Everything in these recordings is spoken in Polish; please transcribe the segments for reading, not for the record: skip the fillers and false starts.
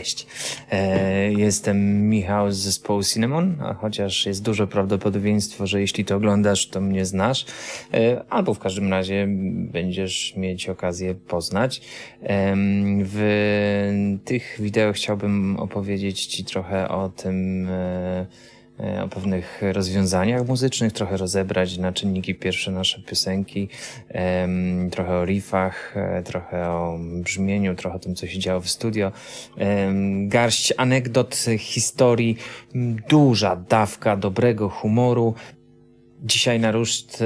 Cześć, jestem Michał z zespołu Cinnamon, a chociaż jest duże prawdopodobieństwo, że jeśli to oglądasz, to mnie znasz, albo w każdym razie będziesz mieć okazję poznać. W tych wideo chciałbym opowiedzieć Ci trochę o tym, o pewnych rozwiązaniach muzycznych, trochę rozebrać na czynniki pierwsze nasze piosenki, trochę o riffach, trochę o brzmieniu, trochę o tym, co się działo w studio, garść anegdot, historii, duża dawka dobrego humoru. Dzisiaj na ruszt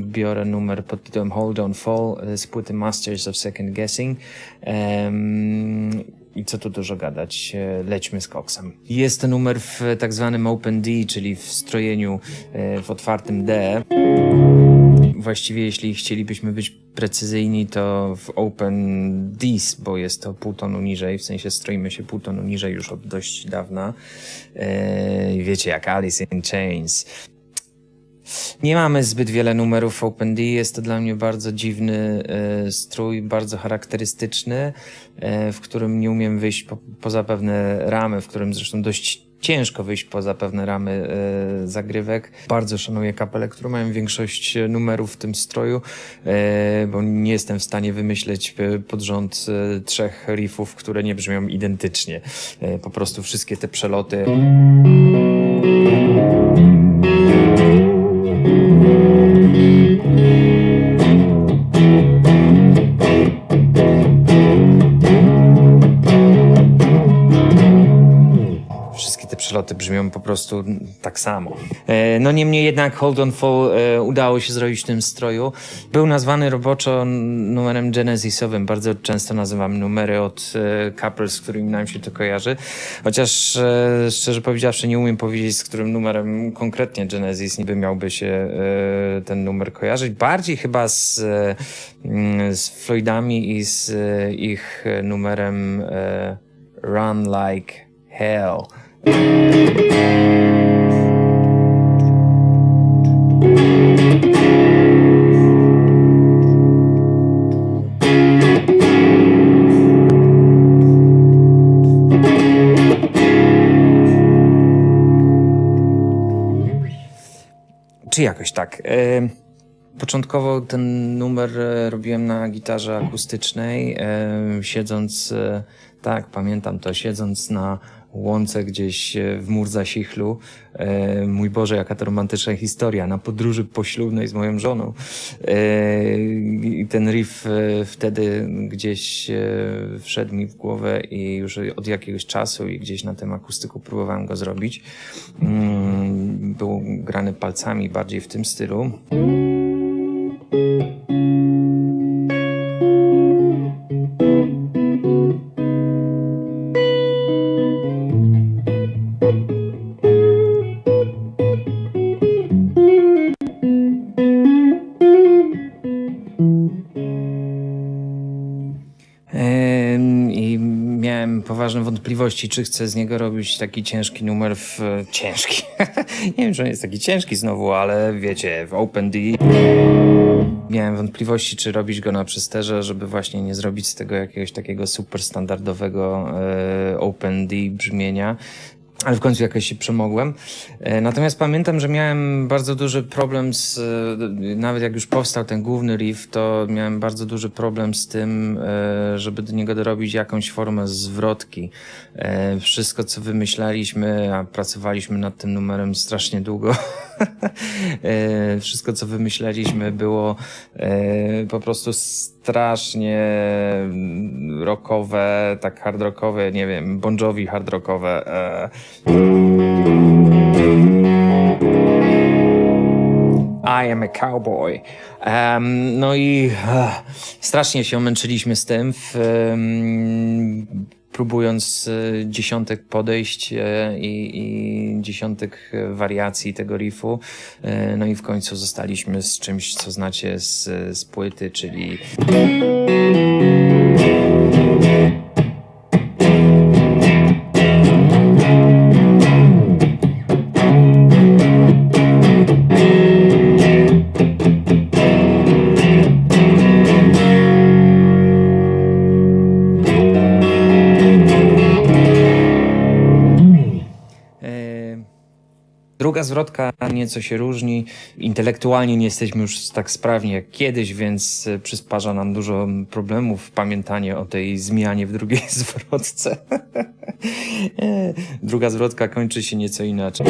biorę numer pod tytułem Hold On Fall z płyty Masters of Second Guessing. I co tu dużo gadać, lećmy z koksem. Jest to numer w tak zwanym Open D, czyli w strojeniu w otwartym D. Właściwie jeśli chcielibyśmy być precyzyjni, to w Open Ds, bo jest to pół tonu niżej, w sensie stroimy się pół tonu niżej już od dość dawna. Wiecie, jak Alice in Chains. Nie mamy zbyt wiele numerów w Open D, jest to dla mnie bardzo dziwny strój, bardzo charakterystyczny, w którym nie umiem wyjść poza pewne ramy, w którym zresztą dość ciężko wyjść poza pewne ramy zagrywek. Bardzo szanuję kapele, które mają większość numerów w tym stroju, bo nie jestem w stanie wymyśleć pod rząd 3 riffów, które nie brzmią identycznie. Po prostu wszystkie te przeloty... Przeloty brzmią po prostu tak samo. No niemniej jednak Hold On Fall udało się zrobić w tym stroju. Był nazwany roboczo numerem genesisowym. Bardzo często nazywam numery od kapel, z którymi nam się to kojarzy. Chociaż szczerze powiedziawszy nie umiem powiedzieć, z którym numerem konkretnie Genesis niby miałby się ten numer kojarzyć. Bardziej chyba z Floydami i z ich numerem Run Like Hell. Czy jakoś tak. Początkowo ten numer robiłem na gitarze akustycznej, siedząc, tak, pamiętam to, siedząc na łące gdzieś w Murza-Sichlu. Mój Boże, jaka to romantyczna historia, na podróży poślubnej z moją żoną. I ten riff wtedy gdzieś wszedł mi w głowę i już od jakiegoś czasu i gdzieś na tym akustyku próbowałem go zrobić. Był grany palcami bardziej w tym stylu. I miałem poważne wątpliwości, czy chcę z niego robić taki ciężki numer ciężki. Nie wiem, czy on jest taki ciężki znowu, ale wiecie, w Open D. Miałem wątpliwości, czy robić go na przesterze, żeby właśnie nie zrobić z tego jakiegoś takiego super standardowego Open D brzmienia. Ale w końcu jakoś się przemogłem. Natomiast pamiętam, że miałem bardzo duży problem nawet jak już powstał ten główny riff, to miałem bardzo duży problem z tym, żeby do niego dorobić jakąś formę zwrotki. Wszystko, co wymyślaliśmy, a pracowaliśmy nad tym numerem strasznie długo, wszystko, co wymyślaliśmy, było po prostu strasznie rockowe, tak hard rockowe, nie wiem, Bon Jovi hard rockowe. I am a cowboy. No i strasznie się męczyliśmy z tym, próbując dziesiątek podejść i dziesiątek wariacji tego riffu. No i w końcu zostaliśmy z czymś, co znacie z płyty, czyli... zwrotka nieco się różni. Intelektualnie nie jesteśmy już tak sprawni jak kiedyś, więc przysparza nam dużo problemów pamiętanie o tej zmianie w drugiej zwrotce. Druga zwrotka kończy się nieco inaczej.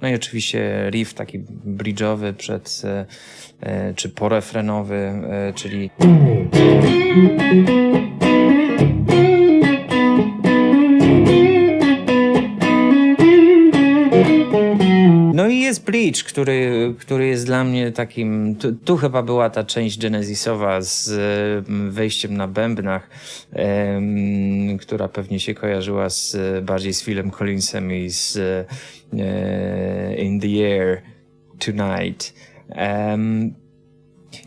No i oczywiście riff taki bridge'owy czy porefrenowy, czyli no i jest bridge, który jest dla mnie takim... Tu chyba była ta część genesisowa z wejściem na bębnach, która pewnie się kojarzyła bardziej z Philem Collinsem i z In the Air Tonight.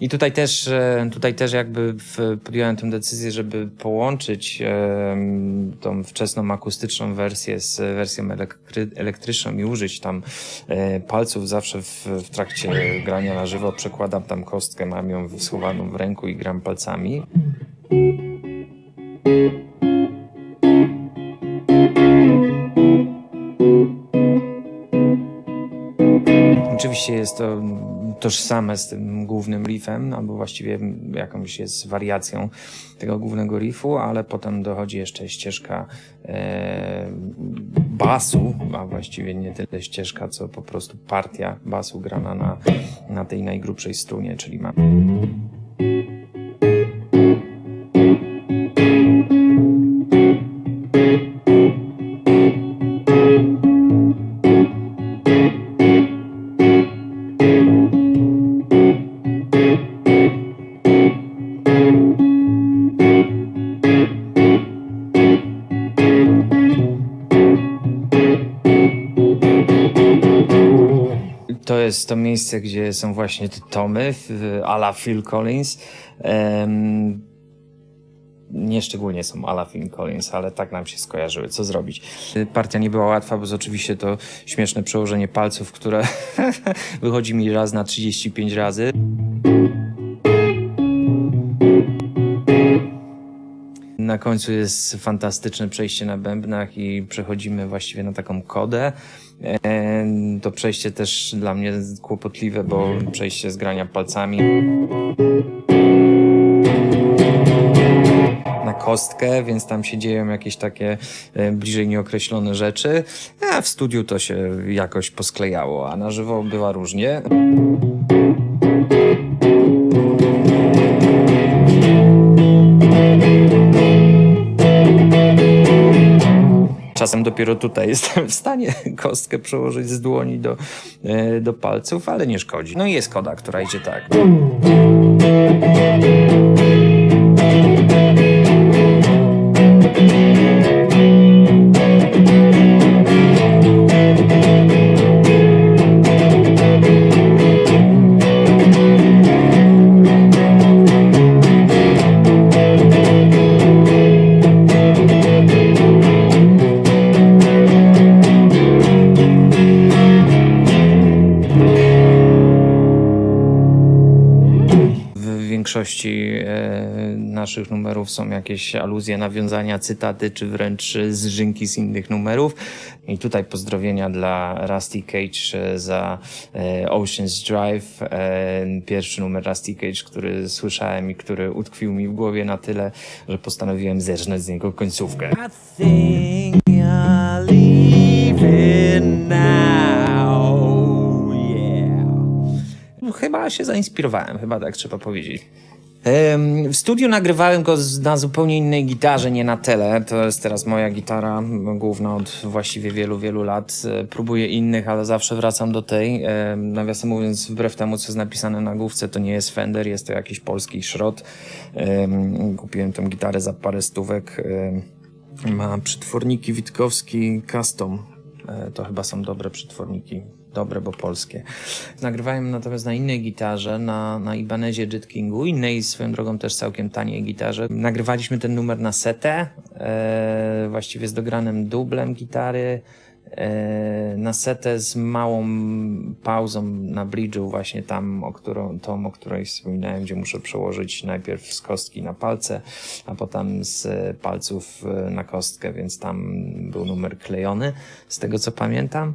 I tutaj też jakby podjąłem tę decyzję, żeby połączyć tą wczesną akustyczną wersję z wersją elektryczną i użyć tam palców. Zawsze w trakcie grania na żywo przekładam tam kostkę, mam ją schowaną w ręku i gram palcami. Oczywiście jest to tożsame z tym głównym riffem, albo właściwie jakąś jest wariacją tego głównego riffu, ale potem dochodzi jeszcze ścieżka basu, a właściwie nie tyle ścieżka, co po prostu partia basu grana na tej najgrubszej strunie, czyli ma... To jest to miejsce, gdzie są właśnie te tomy a la Phil Collins. Nie szczególnie są a la Phil Collins, ale tak nam się skojarzyły. Co zrobić? Partia nie była łatwa, bo jest oczywiście to śmieszne przełożenie palców, które wychodzi mi raz na 35 razy. Na końcu jest fantastyczne przejście na bębnach i przechodzimy właściwie na taką kodę. To przejście też dla mnie kłopotliwe, bo przejście z grania palcami na kostkę, więc tam się dzieją jakieś takie bliżej nieokreślone rzeczy. A w studiu to się jakoś posklejało, a na żywo bywa różnie. Czasem dopiero tutaj jestem w stanie kostkę przełożyć z dłoni do palców, ale nie szkodzi. No i jest koda, która idzie tak. W większości naszych numerów są jakieś aluzje, nawiązania, cytaty, czy wręcz zżynki z innych numerów. I tutaj pozdrowienia dla Rusty Cage za Ocean's Drive. Pierwszy numer Rusty Cage, który słyszałem i który utkwił mi w głowie na tyle, że postanowiłem zerżnąć z niego końcówkę. I think you're leaving now, yeah. Chyba się zainspirowałem, chyba tak trzeba powiedzieć. W studiu nagrywałem go na zupełnie innej gitarze, nie na tele. To jest teraz moja gitara główna od właściwie wielu, wielu lat. Próbuję innych, ale zawsze wracam do tej. Nawiasem mówiąc, wbrew temu, co jest napisane na główce, to nie jest Fender, jest to jakiś polski szrot. Kupiłem tę gitarę za parę stówek. Ma przetworniki Witkowski Custom. To chyba są dobre przetworniki. Dobre, bo polskie. Nagrywałem natomiast na innej gitarze, na Ibanezie Jet Kingu, innej swoją drogą też całkiem taniej gitarze. Nagrywaliśmy ten numer na setę, właściwie z dogranym dublem gitary, na setę z małą pauzą na bridge'u, właśnie tam, o której wspominałem, gdzie muszę przełożyć najpierw z kostki na palce, a potem z palców na kostkę, więc tam był numer klejony, z tego co pamiętam.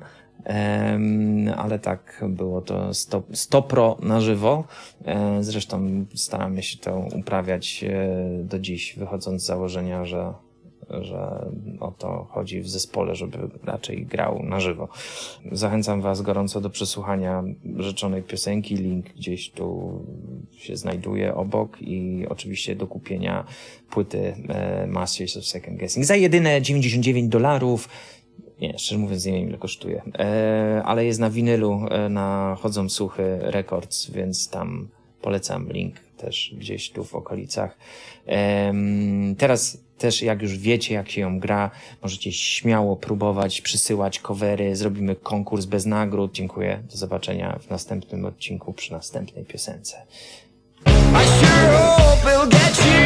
Ale tak, było to 100% na żywo. Zresztą staramy się to uprawiać do dziś, wychodząc z założenia, że o to chodzi w zespole, żeby raczej grał na żywo. Zachęcam was gorąco do przesłuchania rzeczonej piosenki. Link gdzieś tu się znajduje obok i oczywiście do kupienia płyty Masters of Second Guessing za jedyne $99. Nie, szczerze mówiąc nie wiem ile kosztuje, ale jest na winylu, na Chodzą Słuchy Records, więc tam polecam, link też gdzieś tu w okolicach. Teraz też jak już wiecie jak się ją gra, możecie śmiało próbować przysyłać covery, zrobimy konkurs bez nagród. Dziękuję, do zobaczenia w następnym odcinku przy następnej piosence. I sure hope it'll get you.